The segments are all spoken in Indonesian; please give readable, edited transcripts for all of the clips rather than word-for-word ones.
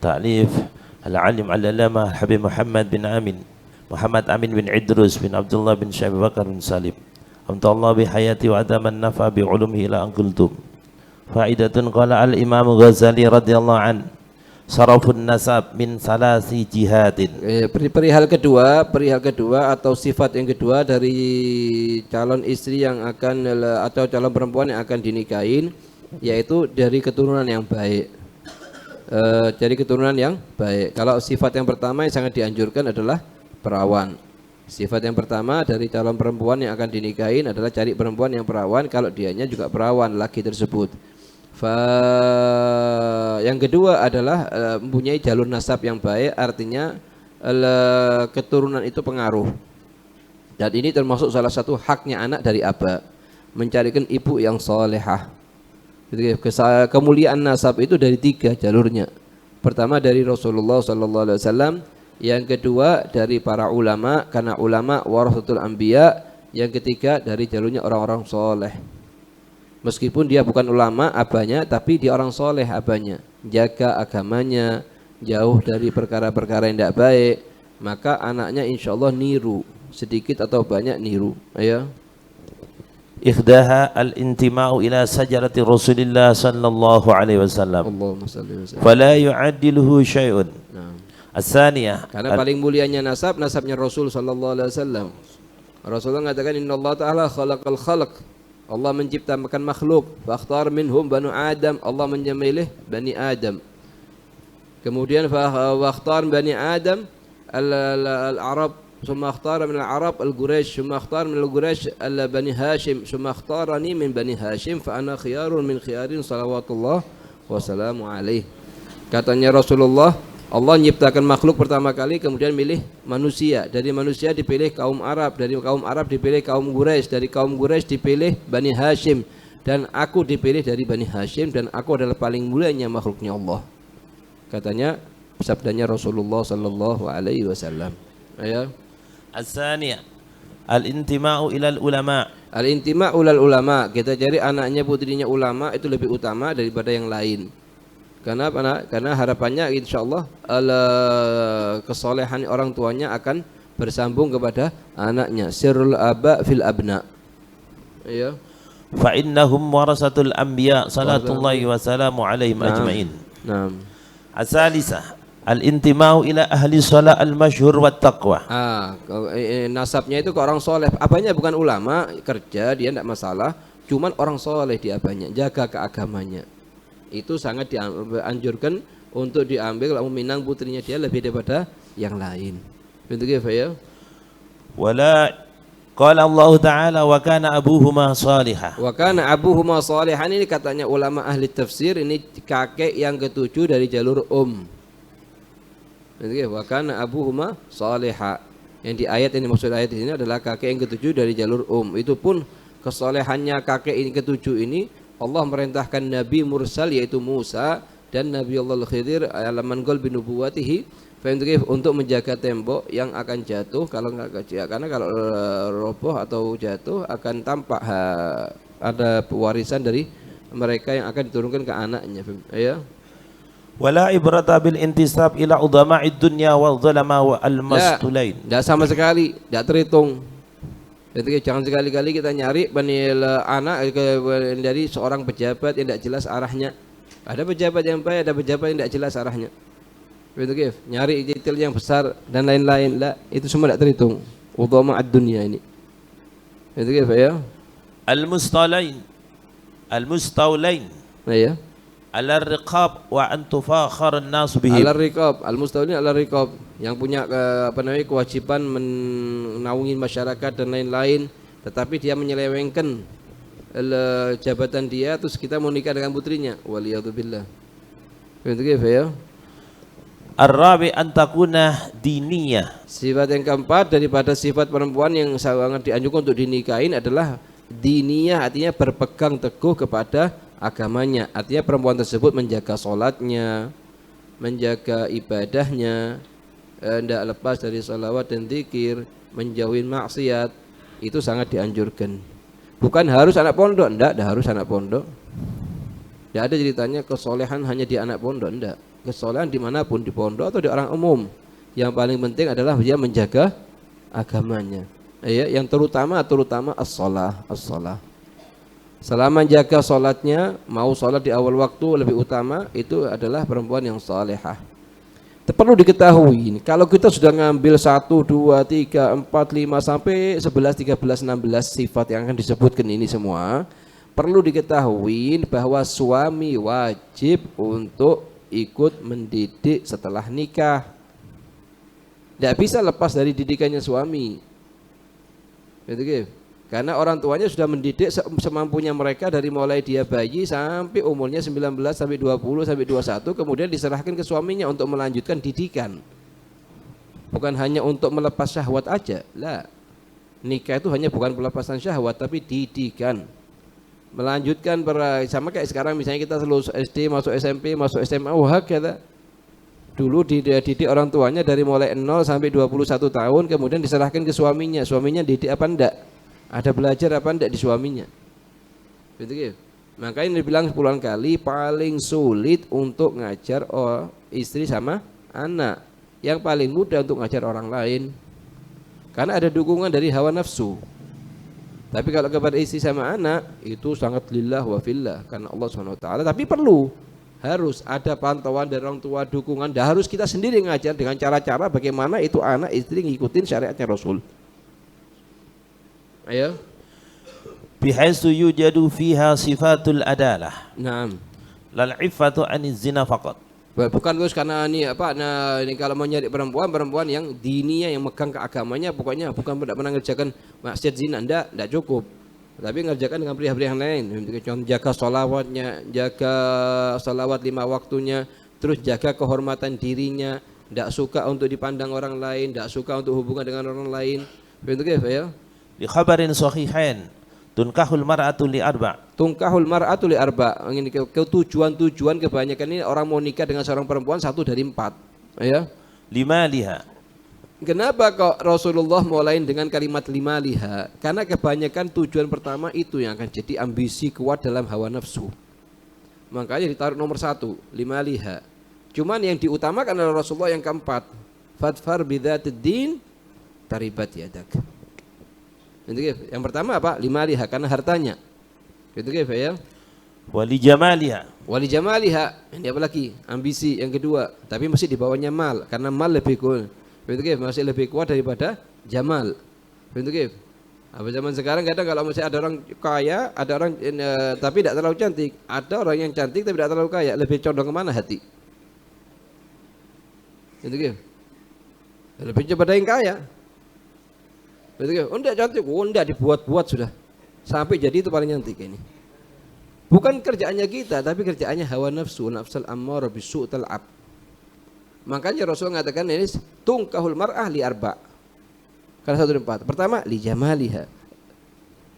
ta'lif al-alim al-alama Habib Muhammad Amin bin Idrus bin Abdullah bin Syekh Bakar bin Salim amtallah bi hayati wa adaman nafa bi ulumihi ila anqultum faidatun qala al-imam Ghazali radhiyallahu an sarafun nasab min salasi jihadin. Perihal kedua atau sifat yang kedua dari calon istri yang akan atau calon perempuan yang akan dinikahin, yaitu dari keturunan yang baik. Dari keturunan yang baik. Kalau sifat yang pertama yang sangat dianjurkan adalah perawan. Sifat yang pertama dari calon perempuan yang akan dinikahin adalah cari perempuan yang perawan, kalau dianya juga perawan laki tersebut. Yang kedua adalah mempunyai jalur nasab yang baik, artinya keturunan itu pengaruh. Dan ini termasuk salah satu haknya anak dari aba, mencarikan ibu yang solehah. Kemuliaan nasab itu dari 3 jalurnya. Pertama dari Rasulullah SAW, yang kedua dari para ulama, karena ulama warasatul anbiya, yang ketiga dari jalurnya orang-orang soleh. Meskipun dia bukan ulama abahnya, tapi dia orang soleh abahnya, jaga agamanya, jauh dari perkara-perkara yang tidak baik, maka anaknya insya Allah niru, sedikit atau banyak niru. Ayo. Ikhdaha al-intima'u ila sajarati Rasulillah sallallahu alaihi wasallam. Allahumma salli wa sallam. Fala yu'addiluhu syai'un. As-saniyah, karena paling mulianya nasabnya Rasul sallallahu alaihi wasallam. Rasulullah mengatakan innallaha ta'ala khalaqal khalq. Allah menciptakan makhluk, fakhtar minhum banu Adam, Allah memilih Bani Adam. Kemudian fakhtar Bani Adam al-Arab, ثم اختار من العرب القريش، ثم اختار من القريش بني هاشم، ثم اختارني من بني هاشم فأنا خيار من خيار صلوات الله وسلام عليه. Katanya Rasulullah, Allah menciptakan makhluk pertama kali, kemudian milih manusia. Dari manusia dipilih kaum Arab, dari kaum Arab dipilih kaum Quraisy, dari kaum Quraisy dipilih Bani Hashim, dan aku dipilih dari Bani Hashim, dan aku adalah paling mulianya makhluknya Allah. Katanya, sabdanya Rasulullah sallallahu alaihi wasallam. Ayo. As-saniyah, al-intima'u ilal ulama. Al-intima'u ilal ulama, kita cari anaknya putrinya ulama itu lebih utama daripada yang lain. Karena harapannya insyaallah kesolehan orang tuanya akan bersambung kepada anaknya. Sirrul aba fil abna. Ya. Fa innahum warasatul anbiya salatullahi wa salamu alaihim ajma'in. Naam. As-salisah, al-intima'u ila ahli shalah al-masyhur wat taqwa. Nasabnya itu ke orang soleh. Abahnya bukan ulama, kerja dia tidak masalah, cuman orang soleh di abahnya, jaga keagamanya. Itu sangat dianjurkan untuk diambil kalau meminang putrinya dia lebih daripada yang lain. Begitu ya? Wala qala Allah Ta'ala wa kana abuhuma salihah. Wa kana abuhuma salihan, ini katanya ulama ahli tafsir, ini kakek yang ketujuh dari jalur Wa kana abuhuma salihah. Yang di ayat ini, maksud ayat ini adalah kakek yang ketujuh dari jalur Itu pun kesolehannya kakek ini ketujuh ini, Allah merintahkan Nabi Mursal yaitu Musa dan Nabi Allah Khidir alaman gol binubuwatihi untuk menjaga tembok yang akan jatuh kalau enggak kecil, karena kalau roboh atau jatuh akan tampak ada pewarisan dari mereka yang akan diturunkan ke anaknya. Ya. Wala ibrata bil intisab ila udama'id dunya wal zalama wa al mastulain. Tidak sama sekali, tidak terhitung. Jadi jangan sekali-kali kita nyari anak dari seorang pejabat yang tidak jelas arahnya. Ada pejabat yang baik, ada pejabat yang tidak jelas arahnya. Begitu, nyari detail yang besar dan lain-lain, itu semua tidak terhitung. Udama ad-dunya ini. Begitu ya. Al-mustalain, al-mustawlain. Ya. Al-riqab wa an tufakhar an-nas bihi. Al-riqab, al-mustawlain al-riqab, yang punya kewajiban menaungi masyarakat dan lain-lain, tetapi dia menyelewengkan jabatan dia, terus kita mau nikah dengan putrinya. Waliyadzubillah. Begitu ya. Ar-rabi an takuna diniyah. Sifat yang keempat daripada sifat perempuan yang sangat dianjurkan untuk dinikahin adalah diniyah, artinya berpegang teguh kepada agamanya. Artinya perempuan tersebut menjaga sholatnya, menjaga ibadahnya, tidak lepas dari sholawat dan zikir, menjauhin maksiat. Itu sangat dianjurkan. Bukan harus anak pondok, tidak harus anak pondok. Tidak ada ceritanya kesolehan hanya di anak pondok, tidak. kesolehan dimanapun, di pondok atau di orang umum. Yang paling penting adalah dia menjaga agamanya. Ya, yang terutama as-shalah. Selama menjaga sholatnya, mau sholat di awal waktu lebih utama, itu adalah perempuan yang salehah. Perlu diketahui, kalau kita sudah ngambil 1, 2, 3, 4, 5 sampai 11, 13, 16 sifat yang akan disebutkan ini semua, perlu diketahui bahwa suami wajib untuk ikut mendidik setelah nikah. Tidak bisa lepas dari didikannya suami. Gitu. Karena orang tuanya sudah mendidik semampunya mereka dari mulai dia bayi sampai umurnya 19 sampai 20 sampai 21, kemudian diserahkan ke suaminya untuk melanjutkan didikan. Bukan hanya untuk melepas syahwat aja. Lah. Nikah itu hanya bukan pelepasan syahwat tapi didikan. Melanjutkan sama kayak sekarang misalnya kita lulus SD, masuk SMP, masuk SMA, wah kata. Dulu didik orang tuanya dari mulai 0 sampai 21 tahun, kemudian diserahkan ke suaminya. Suaminya didik apa enggak? Ada belajar apa enggak di suaminya? Gitu. Makanya dibilang 10 kali paling sulit untuk ngajar istri sama anak. Yang paling mudah untuk ngajar orang lain. Karena ada dukungan dari hawa nafsu. Tapi kalau kepada istri sama anak itu sangat lillah wa fillah karena Allah SWT. Tapi harus ada pantauan dari orang tua, dukungan. Dan harus kita sendiri ngajar dengan cara-cara bagaimana itu anak istri ngikutin syariatnya Rasul. Ayo. Bihaitsu yujadu fiha sifatul adalah. Naam. Lal iffatu aniz zina faqat. Bukan terus karena ini kalau mau nyari perempuan yang dininya, yang megang keagamanya, pokoknya bukan tidak pernah ngerjakan maksiat zina, enggak cukup. Tapi ngerjakan dengan pria-pria yang lain. Contoh jaga sholawatnya, jaga sholawat 5 waktunya, terus jaga kehormatan dirinya, tidak suka untuk dipandang orang lain, tidak suka untuk hubungan dengan orang lain. Begitu ya? Di khabarin sahihain tunkahul mar'atu li arba. Tunkahul mar'atu li arba. Ini tujuan kebanyakan ini orang mau nikah dengan seorang perempuan 1 dari 4. Ya. 5 liha. Kenapa kok Rasulullah mulai dengan kalimat 5 liha? Karena kebanyakan tujuan pertama itu yang akan jadi ambisi kuat dalam hawa nafsu. Makanya ditaruh nomor 1, 5 liha. Cuman yang diutamakan adalah Rasulullah yang keempat. Fadfar bidzatid din taribat yadak. Yang pertama apa? 5 liha karena hartanya. Gitu ya. Wali jamaliha. Wali jamaliha. Ini apa lagi? Ambisi yang kedua. Tapi masih di bawahnya mal karena mal lebih kuat. Gitu masih lebih kuat daripada jamal. Gitu. Apa zaman sekarang kadang kalau masih ada orang kaya, ada orang tapi tidak terlalu cantik, ada orang yang cantik tapi tidak terlalu kaya, lebih condong kemana hati? Gitu. Lebih kepada yang kaya. Enggak cantik, enggak dibuat-buat sudah. Sampai jadi itu paling cantik ini. Bukan kerjaannya kita, tapi kerjaannya hawa nafsu, nafsul ammar bisu'tal ab. Makanya Rasul mengatakan ini tungkahul mar'ah li arba. Karena 1 dari 4. Pertama li jamaliha.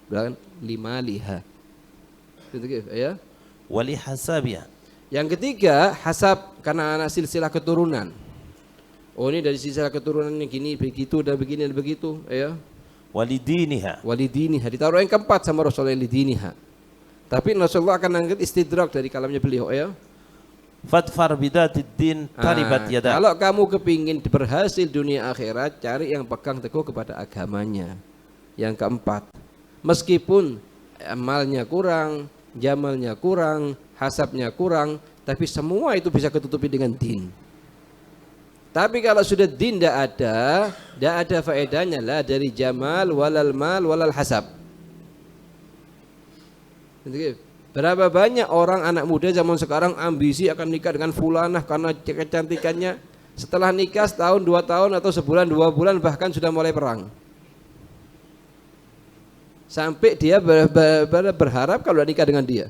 Belakang 5 liha. Gitu ya. Wali hasabiha. Yang ketiga hasab karena anak silsilah keturunan. Oh ini dari silsilah keturunan ini gini begitu dan begini dan begitu ya. Walidiniha. Ditaruh yang keempat sama Rasulullah lidiniha. Tapi Rasulullah akan angkat istidrak dari kalamnya beliau ya. Fadfar bidzatid din taribat yadak. Kalau kamu kepingin berhasil dunia akhirat, cari yang pegang teguh kepada agamanya. Yang keempat, meskipun amalnya kurang, jamalnya kurang, hasabnya kurang, tapi semua itu bisa ketutupi dengan din. Tapi kalau sudah din tidak ada faedahnya lah dari jamal walal mal walal hasab. Berapa banyak orang anak muda zaman sekarang ambisi akan nikah dengan fulanah karena kecantikannya. Setelah nikah setahun, 2 tahun atau sebulan, 2 bulan bahkan sudah mulai perang. Sampai dia berharap kalau nikah dengan dia.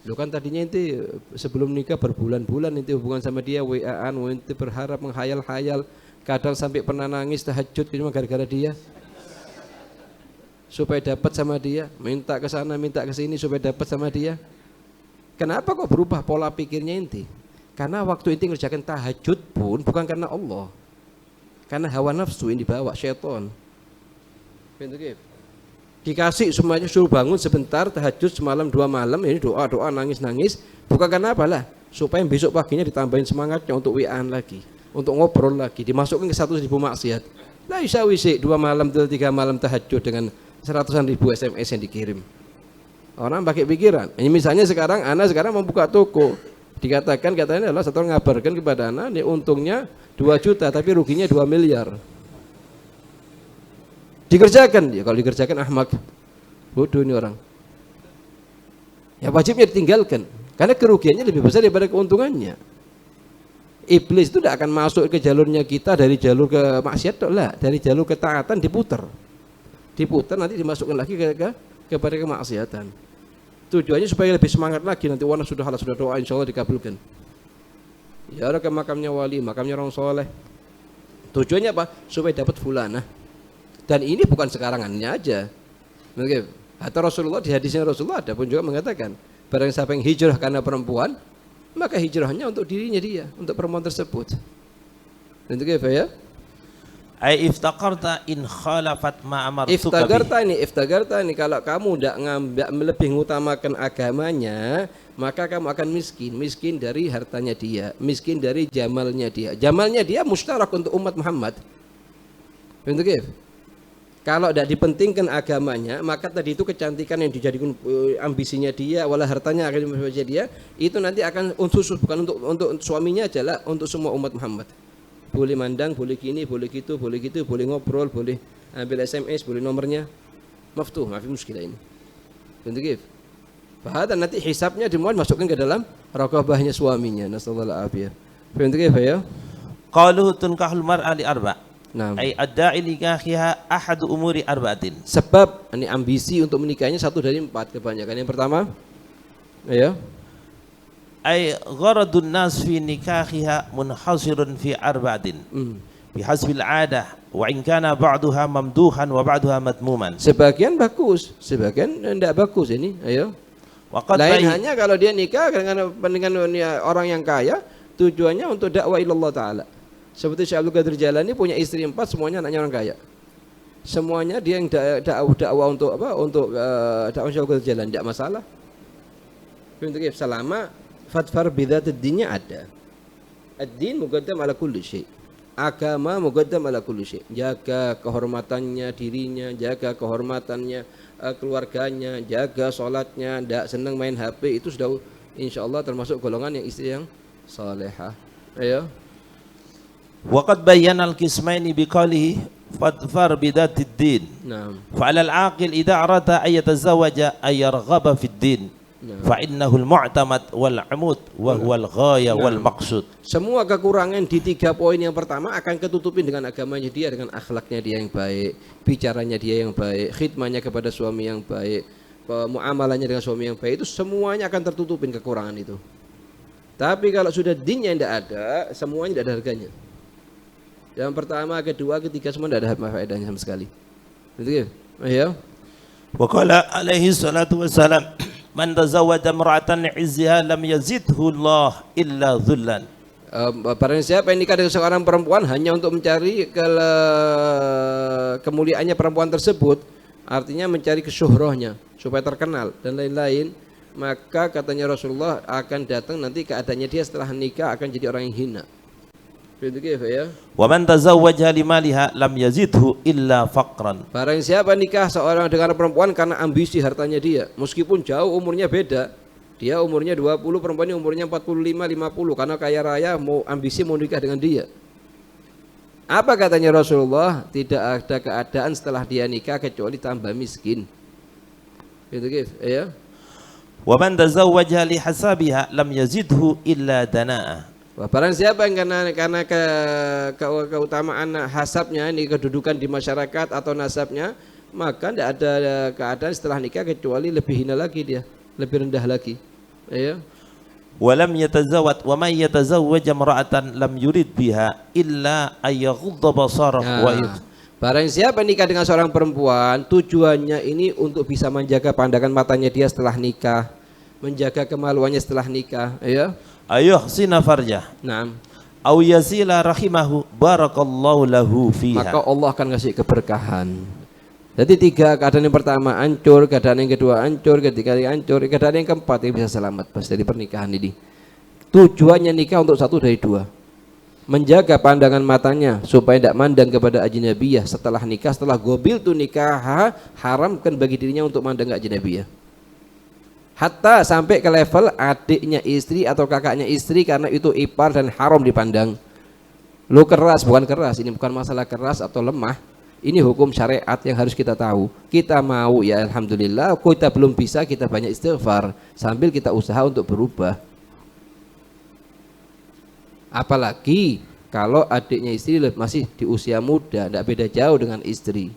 Lu kan tadinya inti sebelum nikah berbulan-bulan inti hubungan sama dia, WA-an, inti berharap menghayal-hayal, kadang sampai pernah nangis tahajud cuma gara-gara dia. Supaya dapat sama dia, minta ke sana, minta ke sini supaya dapat sama dia. Kenapa kok berubah pola pikirnya inti? Karena waktu inti ngerjakan tahajud pun bukan karena Allah. Karena hawa nafsu yang dibawa syaitan. Dikasih semuanya suruh bangun sebentar tahajud semalam 2 malam, ini doa nangis bukan karena apalah supaya besok paginya ditambahin semangatnya untuk WA-an lagi, untuk ngobrol lagi, dimasukkan ke 100.000 maksiat. Lah bisa wisi 2 malam 3 malam tahajud dengan 100.000 SMS yang dikirim. Orang pakai pikiran. Ini misalnya sekarang Ana sekarang membuka toko, dikatakan katanya adalah satu orang ngabarkan kepada Ana, ini untungnya 2 juta tapi ruginya 2 miliar. Dikerjakan, ya kalau dikerjakan ahmak, bodoh ini orang. Ya wajibnya ditinggalkan, karena kerugiannya lebih besar daripada keuntungannya. Iblis itu tidak akan masuk ke jalurnya kita dari jalur ke maksiat, lah, dari jalur ketaatan diputar nanti dimasukkan lagi kepada kemaksiatan. Tujuannya supaya lebih semangat lagi, nanti warna sudah doa insya Allah dikabulkan. Ya ada ke makamnya wali, makamnya orang soleh. Tujuannya apa? Supaya dapat fulanah. Dan ini bukan sekarangannya aja. Mungkin atau Rasulullah di hadisnya Rasulullah ada pun juga mengatakan, barang siapa yang hijrah karena perempuan, maka hijrahnya untuk dirinya dia, untuk perempuan tersebut. Untuk apa ya? Ai iftaqarta in khalafat ma amartuka Iftagarta ini kalau kamu tidak lebih mengutamakan agamanya, maka kamu akan miskin dari hartanya dia, miskin dari jamalnya dia. Jamalnya dia mustarak untuk umat Muhammad. Untuk apa? Kalau tidak dipentingkan agamanya, maka tadi itu kecantikan yang dijadikan ambisinya dia, wala hartanya akan dimiliki dia, itu nanti akan khusus bukan untuk suaminya aja lah, untuk semua umat Muhammad. Boleh mandang, boleh gini, boleh gitu, boleh ngobrol, boleh ambil SMS, boleh nomornya. Maftuh, maaf muskilah ini. Untuk gitu. Bahkan nanti hisabnya dimuat masukkan ke dalam raqabahnya suaminya. Nasallallahu alaihi wasallam. Untuk gitu ya. Qaluhu tunkahul mar'a li arba'. Nah, Ai adda'i nikahiha ahadu umuri arba'atin. sebab ini ambisi untuk menikahnya 1 dari 4 kebanyakan. Yang pertama, ya. Ai gharadun nas fi nikahiha munhasirun fi arba'atin. Bihasbil 'adah wa in kana ba'daha mamduhan wa ba'daha madmuman. Sebagian bagus, sebagian tidak bagus ini. Ayo. Lain hanya kalau dia nikah dengan orang yang kaya, tujuannya untuk dakwah ilallah taala. Seperti Syekh Abdul Qadir Jalani punya istri 4, semuanya anaknya orang kaya. Semuanya dia yang dakwah untuk apa? Untuk dakwah Syekh Abdul Qadir Jalani, tidak masalah. Selama fadfar bidzatid dinnya ada. Ad-din muqaddam ala kulli syai. Agama muqaddam ala kulli syai. Jaga kehormatannya dirinya, jaga kehormatannya keluarganya, jaga salatnya, tidak senang main HP, itu sudah insyaallah termasuk golongan yang istri yang salehah. Ayo. Waqad bayyana al-qismaini biqalihi fadfar bidatid din. Naam. Fa'ala al-aqil idza arada ay yatazawwaja ay yarghaba fid din. Fa innahu al-mu'tamad wal 'amud wa huwa al-ghaya wal maqsud. Semua kekurangan di 3 poin yang pertama akan ketutupin dengan agamanya dia, dengan akhlaknya dia yang baik, bicaranya dia yang baik, khidmahnya kepada suami yang baik, muamalahnya dengan suami yang baik, itu semuanya akan tertutupin kekurangan itu. Tapi kalau sudah dinnya tidak ada, semuanya tidak ada harganya. Yang pertama, kedua, ketiga semua tidak ada faedahnya sama sekali. Betul ya? Wa qala alaihi salatu wassalam, man tazawwaja imra'atan li'izziha lam yazidhu Allah illa dhullan. Barang siapa yang nikah dengan seorang perempuan hanya untuk mencari kemuliaannya perempuan tersebut, artinya mencari kesyuhrohnya supaya terkenal dan lain-lain, maka katanya Rasulullah akan datang nanti keadaannya dia setelah nikah akan jadi orang yang hina. Begitu ya. Wa man tazawwaja limaliha lam yazidhu illa faqran. Barang siapa nikah seorang dengan perempuan karena ambisi hartanya dia, meskipun jauh umurnya beda, dia umurnya 20, perempuan ini umurnya 45, 50, karena kaya raya mau ambisi mau nikah dengan dia. Apa katanya Rasulullah? Tidak ada keadaan setelah dia nikah kecuali tambah miskin. Gitu ya. Wa man tazawwaja li hasabiha lam yazidhu illa danaa. Barang siapa yang karena keutamaan hasabnya, ini kedudukan di masyarakat atau nasabnya, maka tidak ada keadaan setelah nikah kecuali lebih hina lagi dia, lebih rendah lagi. Ya. Walam yatazawwaj wa man yatazawwaj imra'atan lam yurid biha illa ay yaghudda basarahu wa barang siapa nikah dengan seorang perempuan, tujuannya ini untuk bisa menjaga pandangan matanya dia setelah nikah, menjaga kemaluannya setelah nikah, ya. Ayuhsina farjah. Naam. Au yazila rahimahu barakallahu lahu fiha. Maka Allah akan kasih keberkahan. Jadi 3 keadaan yang pertama hancur, keadaan yang kedua hancur, ketiga hancur, keadaan yang keempat yang bisa selamat pas dari pernikahan ini. Tujuannya nikah untuk satu dari dua. Menjaga pandangan matanya supaya tidak mandang kepada ajnabiyah setelah nikah. Setelah gobil tu nikah, haramkan bagi dirinya untuk mandang ke ajnabiyah. Hatta sampai ke level adiknya istri atau kakaknya istri, karena itu ipar dan haram dipandang. Lu keras, bukan keras, ini bukan masalah keras atau lemah. Ini hukum syariat yang harus kita tahu. Kita mau, ya alhamdulillah. Kita belum bisa, kita banyak istighfar sambil kita usaha untuk berubah. Apalagi kalau adiknya istri masih di usia muda, tidak beda jauh dengan istri.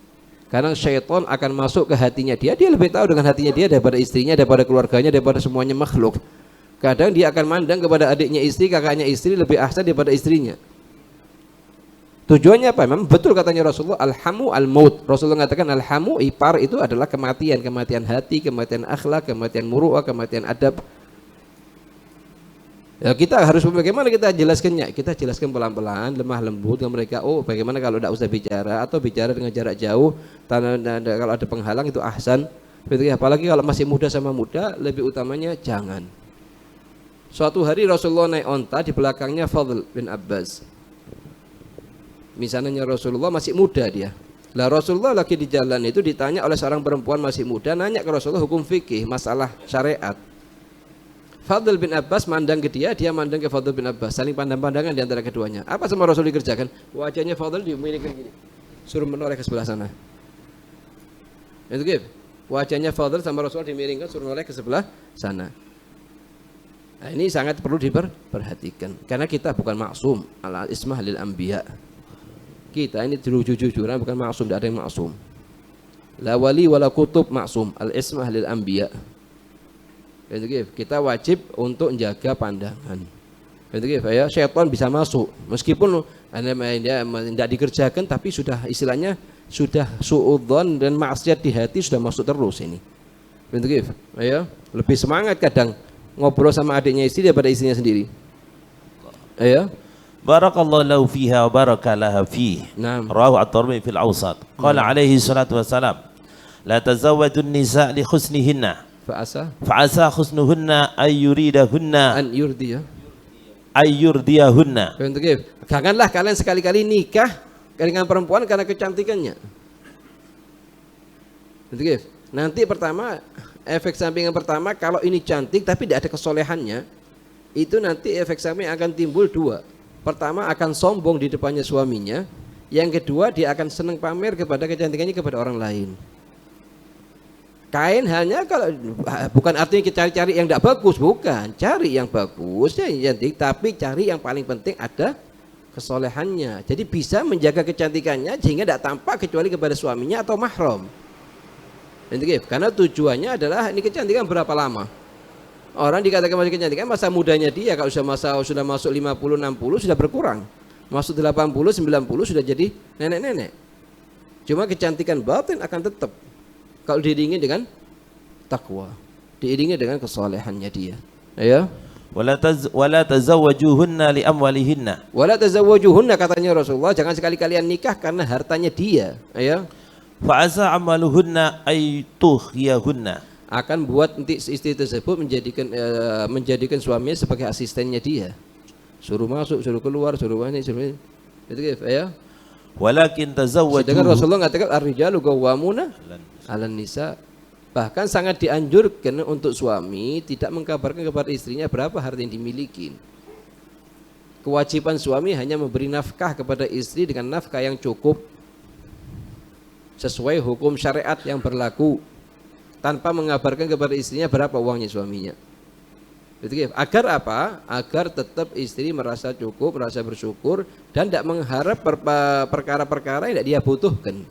Karena syaitan akan masuk ke hatinya dia lebih tahu dengan hatinya dia daripada istrinya, daripada keluarganya, daripada semuanya makhluk. Kadang dia akan mandang kepada adiknya istri, kakaknya istri lebih ahsan daripada istrinya. Tujuannya apa? Memang betul katanya Rasulullah, alhamu al-maut. Rasulullah mengatakan alhamu, ipar itu adalah kematian, kematian hati, kematian akhlak, kematian muru'ah, kematian adab. Ya, kita harus bagaimana kita jelaskannya? Kita jelaskan pelan-pelan, lemah lembut dengan mereka. Oh, bagaimana kalau tidak usah bicara atau bicara dengan jarak jauh? Kalau ada penghalang itu ahsan. Apalagi kalau masih muda sama muda, lebih utamanya jangan. Suatu hari Rasulullah naik onta, di belakangnya Fadl bin Abbas. Misalnya Rasulullah masih muda dia. Lah Rasulullah lagi di jalan itu ditanya oleh seorang perempuan masih muda, nanya ke Rasulullah hukum fikih, masalah syariat. Fadl bin Abbas mandang ke dia mandang ke Fadl bin Abbas, saling pandang-pandangan di antara keduanya. Apa sama Rasul dikerjakan? Wajahnya Fadl dimiringkan gini, suruh menoleh ke sebelah sana. Itu gitu. Wajahnya Fadl sama Rasul dimiringkan, suruh menoleh ke sebelah sana. Nah, ini sangat perlu diperhatikan karena kita bukan maksum, al ismah lil anbiya. Kita ini jujur-jujuran bukan maksum, tidak ada yang maksum. La wali wala kutub maksum, al ismah lil anbiya. Kita wajib untuk menjaga pandangan. Ya, syaitan bisa masuk meskipun tidak dikerjakan, tapi sudah istilahnya sudah suudzon dan maksiat di hati sudah masuk terus ini. Ya, lebih semangat kadang ngobrol sama adiknya istri daripada istrinya sendiri. Ya. Barakallahu lahu fiha wa barakalaha fihi. Rawahu at-Tirmidzi fil Awsat. Qala alaihi salatu wassalam, la tazawwajun nisa' li husnihinna. Fa'asa khusnuhunna ayyuridahunna ayyurdiyahunna. Janganlah kalian sekali-kali nikah dengan perempuan karena kecantikannya. Nanti pertama, efek samping yang pertama, kalau ini cantik tapi tidak ada kesolehannya, itu nanti efek samping akan timbul dua. Pertama akan sombong di depannya suaminya, yang kedua dia akan senang pamer kepada kecantikannya kepada orang lain. Kain hanya kalau bukan artinya kita cari yang tidak bagus, bukan, cari yang bagus ya cantik, tapi cari yang paling penting ada kesolehannya. Jadi bisa menjaga kecantikannya sehingga tidak tampak kecuali kepada suaminya atau mahram. Karena tujuannya adalah ini kecantikan berapa lama? Orang dikatakan masih kecantikan masa mudanya dia, kalau sudah masuk 50 60 sudah berkurang. Masuk 80 90 sudah jadi nenek-nenek. Cuma kecantikan batin akan tetap kalau diiringi dengan takwa, diiringi dengan kesolehannya dia. Ya. Wala tazawwajuhunna li amwalihinna. Wala tazawwajuhunna katanya Rasulullah, jangan sekali kalian nikah karena hartanya dia. Ya. Fa'asa amaluhunna ay tughiyahunna. Akan buat nanti istri tersebut menjadikan suaminya sebagai asistennya dia. Suruh masuk, suruh keluar, suruh ini, suruh ini. Itu ya. Walakin tazawwaju. Sedangkan Rasulullah mengatakan ar-rijalu qawwamuna 'alan nisa. Bahkan sangat dianjurkan untuk suami tidak mengkabarkan kepada istrinya berapa harta yang dimiliki. Kewajiban suami hanya memberi nafkah kepada istri dengan nafkah yang cukup sesuai hukum syariat yang berlaku, tanpa mengabarkan kepada istrinya berapa uangnya suaminya. Agar apa? Agar tetap istri merasa cukup, merasa bersyukur dan tidak mengharap perkara-perkara yang tidak dia butuhkan.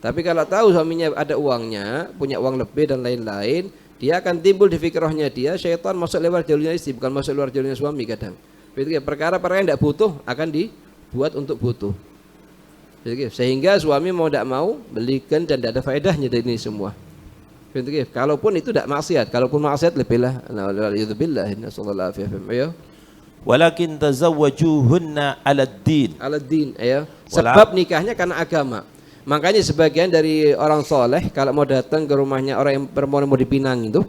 Tapi kalau tahu suaminya ada uangnya, punya uang lebih dan lain-lain, dia akan timbul di fikrahnya dia, syaitan masuk lewat jalurnya istri, bukan masuk lewat jalurnya suami kadang. Perkara-perkara yang tidak butuh akan dibuat untuk butuh. Sehingga suami mau tidak mau belikan dan tidak ada faedahnya dari ini semua. Kalaupun itu tidak maksiat, kalaupun maksiat lebihlah. Alhamdulillah, nasallallahu alaihi wasallam. Walakin tazawwajuhunna 'ala ad-din. 'Ala ad-din, ya. Sebab nikahnya karena agama. Makanya sebagian dari orang soleh kalau mau datang ke rumahnya orang yang perempuan mau dipinang itu,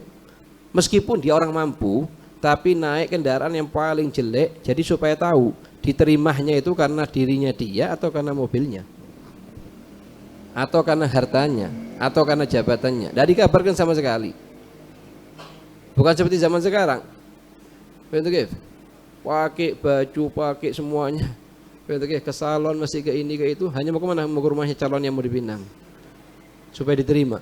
meskipun dia orang mampu, tapi naik kendaraan yang paling jelek, jadi supaya tahu diterimanya itu karena dirinya dia atau karena mobilnya, atau karena hartanya, atau karena jabatannya. Tidak dikabarkan sama sekali. Bukan seperti zaman sekarang. Pakai baju, pakai semuanya. Ke salon, masih ke ini, ke itu. Hanya mau kemana? Mau ke rumahnya calon yang mau dipinang, supaya diterima.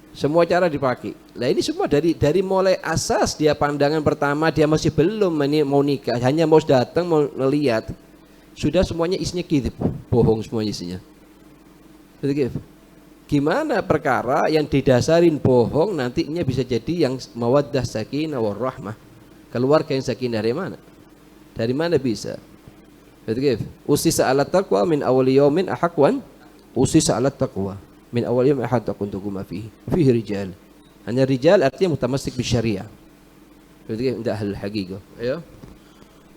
Semua cara dipakai. Nah ini semua dari mulai asas dia pandangan pertama dia masih belum mau nikah, hanya mau datang mau melihat, sudah semuanya isinya kidib, bohong semuanya isinya. Gimana perkara yang didasarin bohong nantinya bisa jadi yang mawaddah sakinah warahmah, keluarga yang sakinah dari mana? Dari mana bisa? Usisa ala taqwa min awwali yaumin ahaqwan usisa ala taqwa min awal yawm ahad kuntum fihi rijal. Hanya rijal artinya mutamassik bisyariah. Berarti tidak hal haqiqah. Ayo.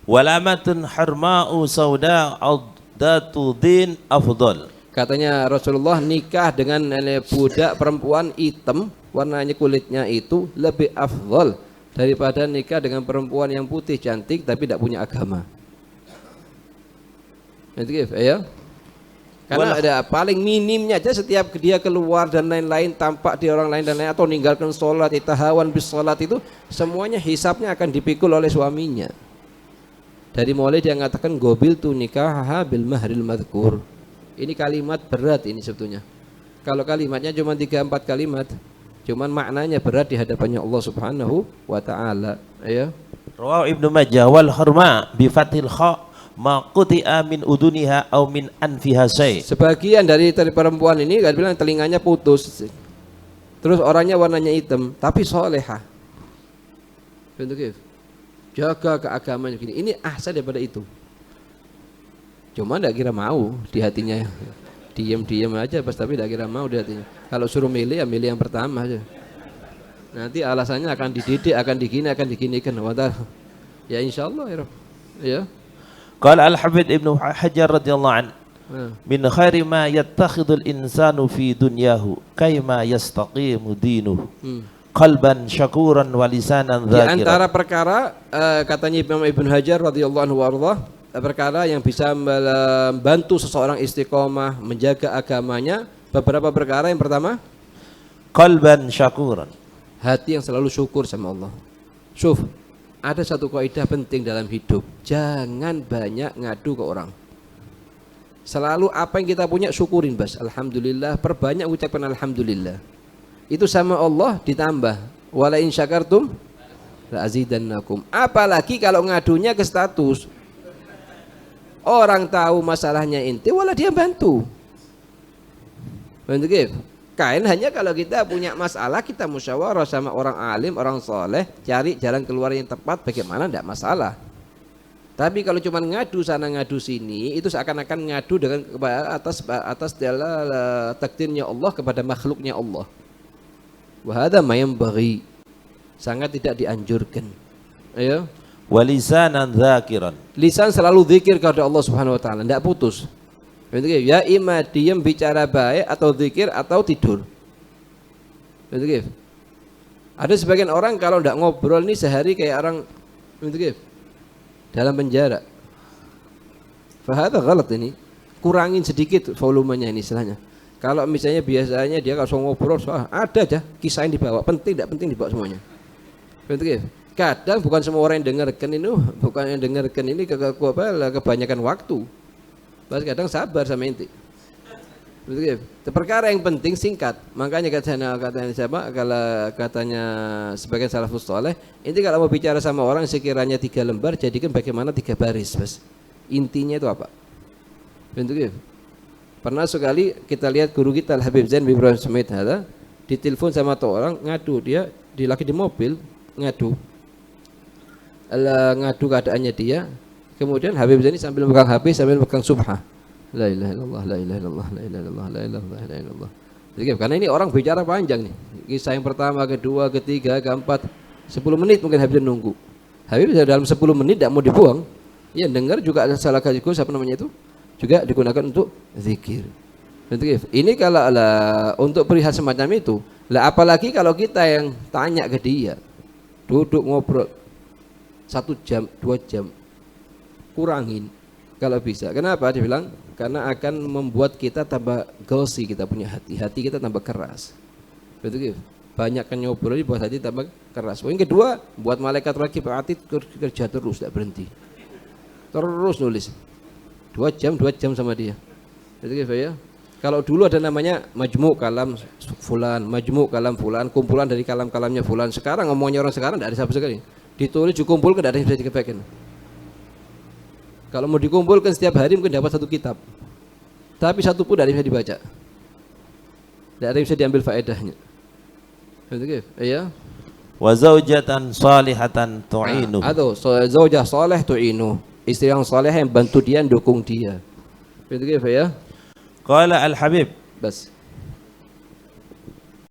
Walamatun harma'u sauda addatu din afdal. Katanya Rasulullah, nikah dengan budak perempuan hitam warnanya kulitnya itu lebih afdal daripada nikah dengan perempuan yang putih cantik tapi tidak punya agama. Berarti ayo. Karena ada paling minimnya aja setiap dia keluar dan lain-lain tampak di orang lain dan lain, atau meninggalkan sholat, itahawan bis sholat, itu semuanya hisapnya akan dipikul oleh suaminya. Dari mulai dia mengatakan gobil tu nikah bil mahril madhkur. Ini kalimat berat ini sebetulnya. Kalau kalimatnya cuma 3-4 kalimat, cuman maknanya berat di hadapannya Allah Subhanahu wa taala. Ayo. Rawahu Ibnu Majah wal hurma bi fathil kha ma quti'a min uduniha aw min anfiha say. Sebagian dari perempuan ini kan bilang telinganya putus. Terus orangnya warnanya hitam tapi solehah. Bentuk jaga keagamaan begini. Ini ahsan daripada itu. Cuma enggak kira mau di hatinya. Diam-diam aja pas, tapi enggak kira mau di hatinya. Kalau suruh milih ya milih yang pertama aja. Nanti alasannya akan dididik, akan diginikan. Ya insyaallah ya. Ya. Qala Al-Hafidz Ibnu Hajar radhiyallahu an min khairi ma yattakhidul insanu fi dunyahu kayma yastaqimu dinuhu qalban syakuran wa lisanan dzakiran. Di antara perkara katanya Imam Ibnu Hajar radhiyallahu anhu warḍah, perkara yang bisa membantu seseorang istiqomah menjaga agamanya, beberapa perkara. Yang pertama, qalban syakuran, hati yang selalu syukur sama Allah. Syuf, ada satu kaidah penting dalam hidup, jangan banyak ngadu ke orang. Selalu apa yang kita punya syukurin bas, alhamdulillah, perbanyak ucapan alhamdulillah. Itu sama Allah ditambah, wala in syakartum la azidannakum. Apalagi kalau ngadunya ke status, orang tahu masalahnya inti, wala dia bantu. Bantu kain hanya kalau kita punya masalah, kita musyawarah sama orang alim, orang soleh, cari jalan keluar yang tepat, bagaimana, tidak masalah. Tapi kalau cuma ngadu sana ngadu sini, itu seakan-akan ngadu dengan atas takdirnya Allah kepada makhluknya Allah. Wahada mayam bagi, sangat tidak dianjurkan. Ayo. Walisanan dzakiran, lisan selalu zikir kepada Allah Subhanahu wa taala, tidak putus. Ya ima diam bicara baik atau zikir atau tidur. Ada sebagian orang kalau tidak ngobrol ini sehari kayak orang dalam penjara. Fahadha ghalat ini. Kurangin sedikit volumenya ini istilahnya. Kalau misalnya biasanya dia kalau ngobrol ada aja kisah yang dibawa, penting tidak penting dibawa semuanya. Kadang bukan semua orang yang dengarkan ini, bukan yang dengarkan ini kebanyakan waktu. Kadang sabar sama inti. Perkara yang penting singkat. Makanya katanya sebagian salafus saleh, inti kalau mau bicara sama orang sekiranya 3 lembar, jadikan bagaimana 3 baris, bas. Intinya itu apa? Pernah sekali kita lihat guru kita Al-Habib Zain bin Ibrahim Smith ada ditelepon sama orang ngadu, dia lagi di mobil ngadu keadaannya dia. Kemudian Habib Zain sambil pegang HP sambil pegang subhah. La ilaha illallah, la ilaha illallah, la ilaha illallah, la ilaha illallah. Jadi karena ini orang bicara panjang nih. Kisah yang pertama, kedua, ketiga, keempat, 10 menit mungkin Habib Zain nunggu. Habib dalam 10 menit tidak mau dibuang. Ya dengar juga ada salah kajiku apa namanya itu? Juga digunakan untuk zikir. Ini kalau untuk perihal semacam itu. Lah apalagi kalau kita yang tanya ke dia, duduk ngobrol. 1 jam, 2 jam. Kurangin kalau bisa. Kenapa? Dia bilang karena akan membuat kita tambah gausi, kita punya hati kita tambah keras. Betul gitu. Banyakkan ngobrol buat hati tambah keras. Poin kedua, buat malaikat lagi berarti kerja terus, tidak berhenti. Terus nulis 2 jam sama dia. Betul gitu ya. Kalau dulu ada namanya majmu' kalam fulan, majmu' kalam fulan, kumpulan dari kalam-kalamnya fulan. Sekarang ngomongnya orang sekarang tidak ada sama sekali. Ditulis, dikumpulkan, tidak ada yang bisa dikepekkan. Kalau mau dikumpulkan setiap hari mungkin dapat 1 kitab. Tapi 1 pun tidak ada yang bisa dibaca. Tidak ada yang bisa diambil faedahnya. Begitu ya. Wa zaujatan salihatan tu'inu. Atau zaujah saleh tu'inu. Istri yang saleh yang bantu dia, dukung dia. Begitu ya. Qala Al-Habib, Bas.